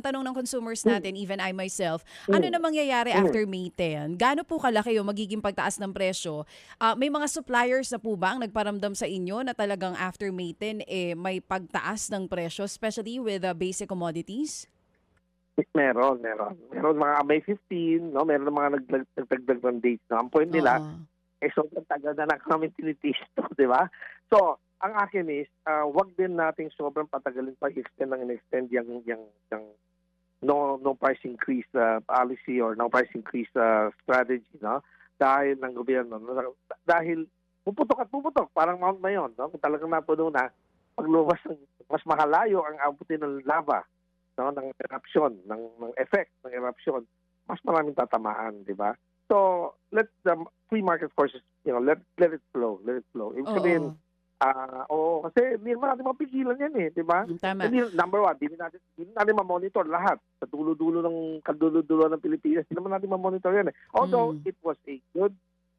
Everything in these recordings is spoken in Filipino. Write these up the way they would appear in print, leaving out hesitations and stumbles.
Tanong ng consumers natin, even I myself, ano na mangyayari after May 10? Gaano po kalaki yung magiging pagtaas ng presyo? May mga suppliers na po ba ang nagparamdam sa inyo na talagang after May 10 may pagtaas ng presyo, especially with basic commodities? Meron. Meron mga May 15, no? Meron mga nagdagdag ng dates. No? Ang point nila, sobrang tagal na lang kami tinitis to, di ba? So, ang akin is, wag din nating sobrang patagalin pa i-extend yung no price increase policy or no price increase strategy, no? Dahil ng gobyerno, no? Dahil puputok parang Mount Mayon, no? Kung talagang napuno na, paglubas mas makalayo ang abutin ng lava, no? Ng eruption, ng effect ng eruption, mas maraming tatamaan, di ba? So, let the free market forces, let it flow. Ibig sabihin, kasi hindi naman natin mapigilan yan di ba? Tama. Number one, hindi natin ma-monitor lahat. Sa dulo-dulo ng Pilipinas, hindi naman natin ma-monitor yan Although, it was a good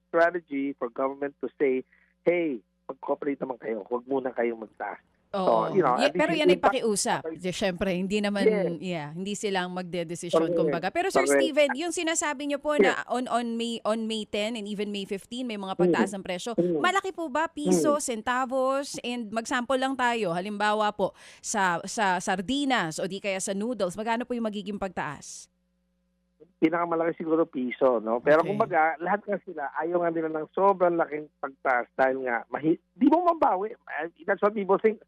strategy for government to say, hey, mag-cooperate naman kayo. Huwag muna kayong magtaas. Oo. So, Pero yan ay pakiusap. Siyempre, hindi naman, hindi silang magdedesisyon, kumbaga. Pero Sir Steven, yung sinasabi niyo po na on May 10 and even May 15, may mga pagtaas ng presyo. Malaki po ba? Piso, centavos, and mag-sample lang tayo. Halimbawa po, sa sardinas o di kaya sa noodles, magkano po yung magiging pagtaas? Pinakamalaki siguro piso, no? Pero kumbaga, lahat nga sila, ayaw nga nila ng sobrang laking pagtaas dahil nga, di mo mabawi. That's what people think.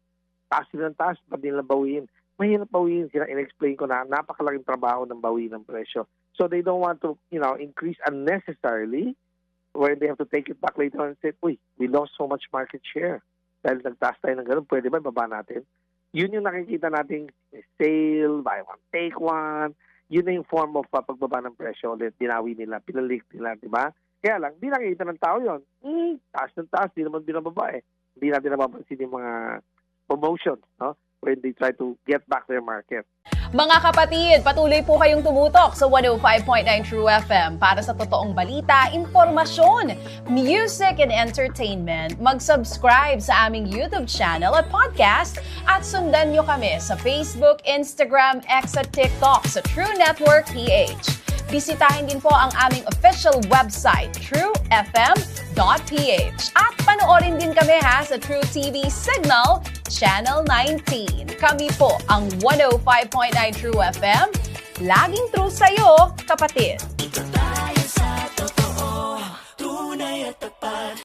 Taas sila ng taas, ba't nila bawiin? Mahirap bawiin sila. In-explain ko na napakalaking trabaho ng bawiin ng presyo. So they don't want to, increase unnecessarily where they have to take it back later on and say, uy, we lost so much market share. Dahil nagtaas tayo ng ganun, pwede ba baba natin? Yun yung nakikita nating sale, buy one, take one. Yun na yung form of pagbaba ng presyo ulit. Dinawi nila, pinalik nila, di ba? Kaya lang, di nakikita ng tao yun. Taas ng taas, di naman binababa Hindi natin napapansin yung mga promotions, no? When they try to get back their market. Mga kapatid, patuloy po kayong tumutok sa 105.9 True FM para sa totoong balita, impormasyon, music and entertainment. Mag-subscribe sa aming YouTube channel at podcast at sundan nyo kami sa Facebook, Instagram, X at TikTok sa True Network PH. Bisitahin din po ang aming official website, truefm.ph. At panoorin din kami sa True TV Signal, Channel 19. Kami po ang 105.9 True FM. Laging true sa'yo, kapatid.